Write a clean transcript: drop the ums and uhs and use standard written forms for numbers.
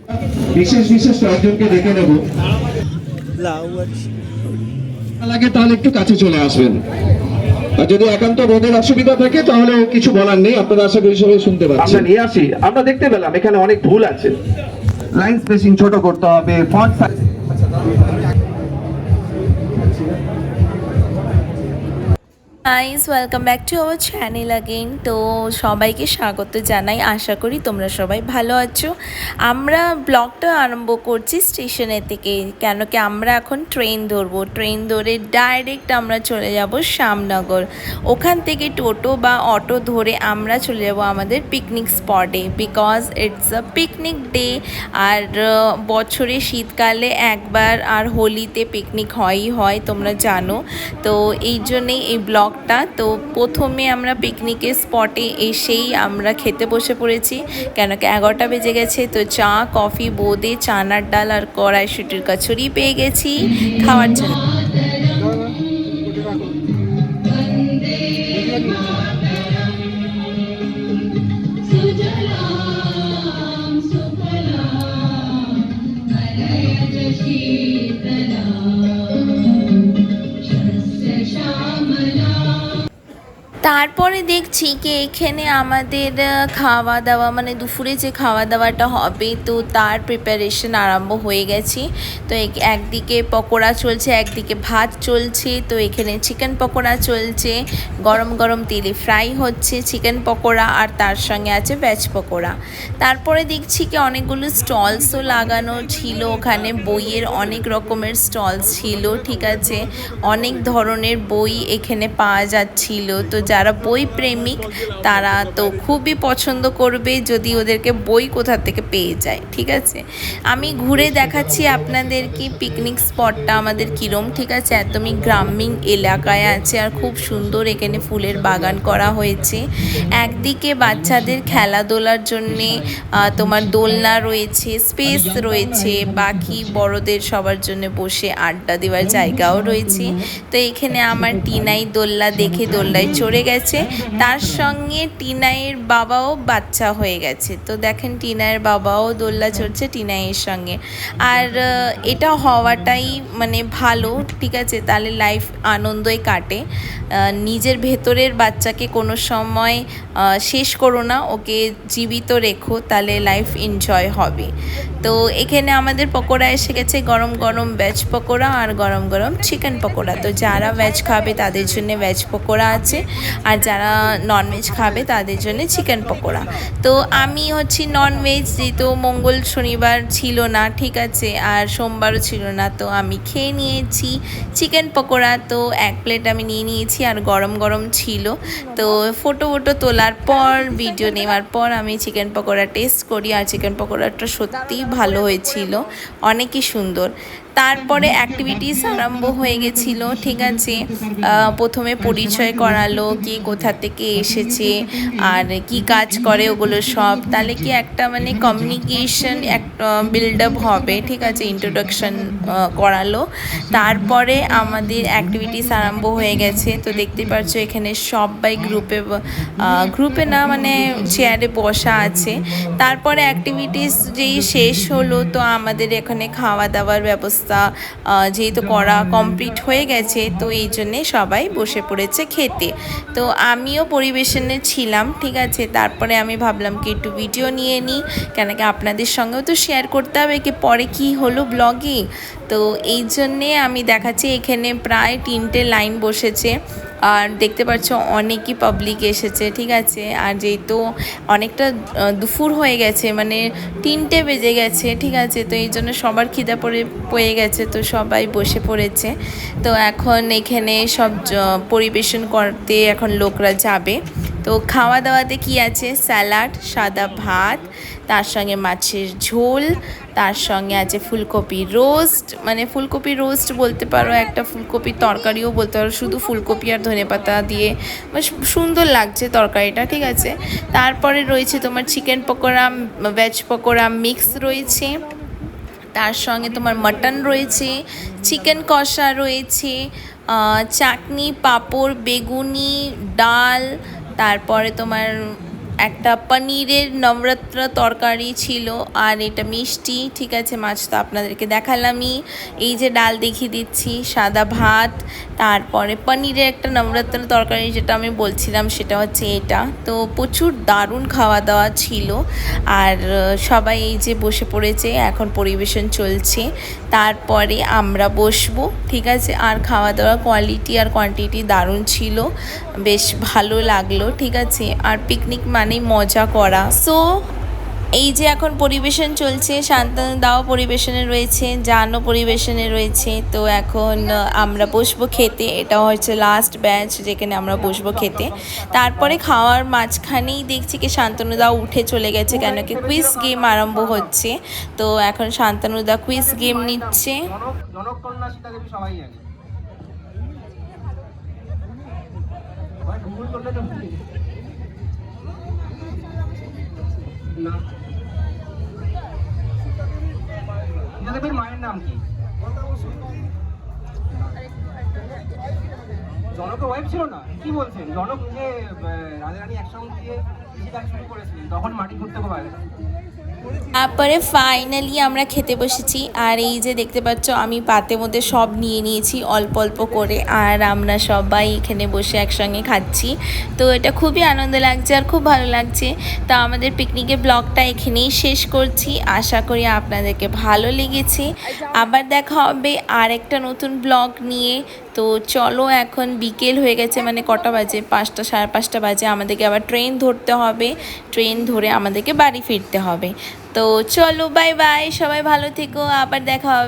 বিশেষ বিশেষ কয়েকজনকে দেখে নেব, লাগে তাহলে একটু কাছে চলে আসবেন। আর যদি একান্ত রোদের অসুবিধা থাকে তাহলে কিছু বলার নেই, আপনারা আশা করি সবাই শুনতে পাচ্ছেন। আমরা নিয়ে আসি, আমরা দেখতে পেলাম এখানে অনেক ভুল আছে। লাইন স্পেসিং ছোট করতে হবে, font size. Guys, welcome back to our channel again. তো সবাইকে স্বাগত জানাই, আশা করি তোমরা সবাই ভালো আছো। আমরা ব্লগটা আরম্ভ করছি স্টেশনের থেকে, কেন কি আমরা এখন ট্রেন ধরবো। ট্রেন ধরে ডাইরেক্ট আমরা চলে যাব শ্যামনগর। ওখান থেকে টোটো বা অটো ধরে আমরা চলে যাব আমাদের পিকনিক স্পটে, because it's a picnic day. আর বছরে শীতকালে একবার আর হোলিতে পিকনিক হয়ই হয়, তোমরা জানো। তো এই জন্যেই এই ব্লগ। তো প্রথমে আমরা পিকনিকের স্পটে এসেই আমরা খেতে বসে পড়েছি, কেন কি 11টা বেজে গেছে। তো চা, কফি, বোঁদে, চানার ডাল আর কড়াইশুঁটির কচুরি পেয়ে গেছি খাওয়ার জন্য। তারপরে দেখছি কি এখানে আমাদের খাওয়া দাওয়া, মানে দুপুরে যে খাওয়া দাওয়াটা হবে, তো তার প্রিপারেশন আরম্ভ হয়ে গেছে। তো একদিকে পকোড়া চলছে, একদিকে ভাত চলছে। তো এখানে চিকেন পকোড়া চলছে, গরম গরম তেলে ফ্রাই হচ্ছে চিকেন পকোড়া, আর তার সঙ্গে আছে ভেজ পকোড়া। তারপরে দেখছি কি অনেকগুলো স্টলসও লাগানো ছিল, ওখানে বইয়ের অনেক রকমের স্টলস ছিল, ঠিক আছে। অনেক ধরনের বই এখানে পাওয়া যাচ্ছিল। তো যারা বই প্রেমিক তারা তো খুবই পছন্দ করবে যদি ওদেরকে বই কোথা থেকে পেয়ে যায়, ঠিক আছে। আমি ঘুরে দেখাচ্ছি আপনাদেরকে পিকনিক স্পটটা আমাদের কিরম, ঠিক আছে। একদমই গ্রামীণ এলাকায় আছে আর খুব সুন্দর এখানে ফুলের বাগান করা হয়েছে। একদিকে বাচ্চাদের খেলাধুলার জন্যে তোমার দোলনা রয়েছে, স্পেস রয়েছে, বাকি বড়দের সবার জন্য বসে আড্ডা দেওয়ার জায়গাও রয়েছে। তো এখানে আমার টিনাই দোলনা দেখে দোলনায় চড়ে গেছে, তার সঙ্গে টিনাইয়ের বাবাও বাচ্চা হয়ে গেছে। তো দেখেন টিনাইয়ের বাবাও দোলনা চড়ছে টিনাইয়ের সঙ্গে। আর এটা হওয়াটাই মানে ভালো, ঠিক আছে, তাহলে লাইফ আনন্দই কাটে। নিজের ভেতরের বাচ্চাকে কোনো সময় শেষ করো না, ওকে জীবিত রেখো, তাহলে লাইফ এনজয় হবে। তো এখানে আমাদের পকোড়া এসে গেছে, গরম গরম ভেজ পকোড়া আর গরম গরম চিকেন পকোড়া। তো যারা ভেজ খাবে তাদের জন্য ভেজ পকোড়া আছে, আর যারা ননভেজ খাবে তাদের জন্য চিকেন পকোড়া। তো আমি হচ্ছি ননভেজ, যেহেতু মঙ্গল শনিবার ছিল না, ঠিক আছে, আর সোমবারও ছিল না। তো আমি খেয়ে নিয়েছি চিকেন পকোড়া। তো এক প্লেট আমি নিয়ে নিয়েছি, আর গরম গরম ছিল। তো ফটো তোলার পর, ভিডিও নেওয়ার পর আমি চিকেন পকোড়া টেস্ট করি, আর চিকেন পকোড়াটা সত্যিই ভালো হয়েছিল, অনেকই সুন্দর। তারপরে অ্যাক্টিভিটিস আরম্ভ হয়ে গেছিলো, ঠিক আছে। প্রথমে পরিচয় করালো, কি কোথা থেকে এসেছে আর কি কাজ করে ওগুলো সব, তাহলে কি একটা মানে কমিউনিকেশন একটা বিল্ড আপ হবে, ঠিক আছে। ইন্ট্রোডাকশন করালো, তারপরে আমাদের অ্যাক্টিভিটিস আরম্ভ হয়ে গেছে। তো দেখতে পাচ্ছ এখানে সবাই গ্রুপে না মানে চেয়ারে বসা আছে। তারপরে অ্যাক্টিভিটিস যেই শেষ হলো, তো আমাদের এখানে খাওয়া দাওয়ার ব্যবস্থা যেহেতু করা কমপ্লিট হয়ে গেছে, তো এই জন্যে সবাই বসে পড়েছে খেতে। তো আমিও পরিবেশনে ছিলাম, ঠিক আছে। তারপরে আমি ভাবলাম কি একটু ভিডিও নিয়ে নিই, কেন কি আপনাদের সঙ্গেও তো শেয়ার করতে হবে কি পরে কি হলো ব্লগে। তো এই জন্যে আমি দেখাচ্ছি এখানে প্রায় 3টে লাইন বসেছে, আর দেখতে পাচ্ছ অনেকই পাবলিক এসেছে, ঠিক আছে। আর যেহেতু অনেকটা দুপুর হয়ে গেছে, মানে 3টে বেজে গেছে, ঠিক আছে। তো এই জন্য সবার খিদা পড়ে গেছে, তো সবাই বসে পড়েছে। তো এখন এখানে সব পরিবেশন করতে এখন লোকরা যাবে। তো খাওয়া দাওয়াতে কি আছে, স্যালাড, সাদা ভাত, তার সঙ্গে মাছের ঝোল, তার সঙ্গে আছে ফুলকপি রোস্ট, মানে ফুলকপি রোস্ট বলতে পারো, একটা ফুলকপির তরকারিও বলতে পারো, শুধু ফুলকপি আর ধনেপাতা দিয়ে সুন্দর লাগছে তরকারিটা, ঠিক আছে। তারপরে রয়েছে তোমার chicken pakora, veg pakora mix রয়েছে, তার সঙ্গে তোমার মাটন রয়েছে, চিকেন কষা রয়েছে, চাটনি, পাঁপড়, বেগুনি, ডাল, তারপরে তোমার একটা পনিরের নবরত্ন তরকারি ছিল, আর এটা মিষ্টি। ঠিক আছে, মাছ তো আপনাদেরকে দেখালামই। এই যে ডাল দেখিয়ে দিচ্ছি, সাদা ভাত, তারপরে পনিরের একটা নবরত্ন তরকারি যেটা আমি বলছিলাম সেটা হচ্ছে এটা। তো প্রচুর দারুণ খাওয়া দাওয়া ছিল। আর সবাই এই যে বসে পড়েছে, এখন পরিবেশন চলছে। তারপরে আমরা বসবো। ঠিক আছে, আর খাওয়া দাওয়ার কোয়ালিটি আর কোয়ান্টিটি দারুণ ছিল, বেশ ভালো লাগলো। ঠিক আছে, আর পিকনিক মানেই মজা করা। সো এই যে এখন পরিবেশন চলছে, শান্তনু দাও পরিবেশনে রয়েছে, জানও পরিবেশনে রয়েছে। তো এখন আমরা বসবো খেতে। এটা হচ্ছে লাস্ট ব্যাচ যেখানে আমরা বসবো খেতে। তারপরে খাওয়ার মাঝখানেই দেখছি কি শান্তনু দাও উঠে চলে গেছে, কেন কি কুইজ গেম আরম্ভ হচ্ছে। তো এখন শান্তনু দা কুইজ গেম নিচ্ছে। জনককন্যা সীতা দেবী সবাই জানে। গুগল করলে তো না। সীতা দেবীর মায়ের নাম কি? জনকের ওয়াইফ ছিল না? কি বলছেন? জনক যে রাজা রানী একসঙ্গে গিয়ে কৃষিকাজ শুরু করেছিলেন, তখন মাটি খুঁড়তে খুব আগে। তারপরে ফাইনালি আমরা খেতে বসেছি। আর এই যে দেখতে পাচ্ছ আমি পাতের মধ্যে সব নিয়ে নিয়েছি অল্প অল্প করে, আর আমরা সবাই এখানে বসে একসঙ্গে খাচ্ছি। তো এটা খুবই আনন্দ লাগছে আর খুব ভালো লাগছে। তো আমাদের পিকনিকের ব্লগটা এখানেই শেষ করছি। আশা করি আপনাদেরকে ভালো লেগেছে। আবার দেখা হবে আর একটা নতুন ব্লগ নিয়ে। তো চলো, এখন বিকেল হয়ে গেছে, মানে কটা বাজে, 5টা 5:30 বাজে। আমাদেরকে আবার ট্রেন ধরতে হবে, ট্রেন ধরে আমাদেরকে বাড়ি ফিরতে হবে। তো চলো, বাই বাই, সবাই ভালো থেকো, আবার দেখা হবে।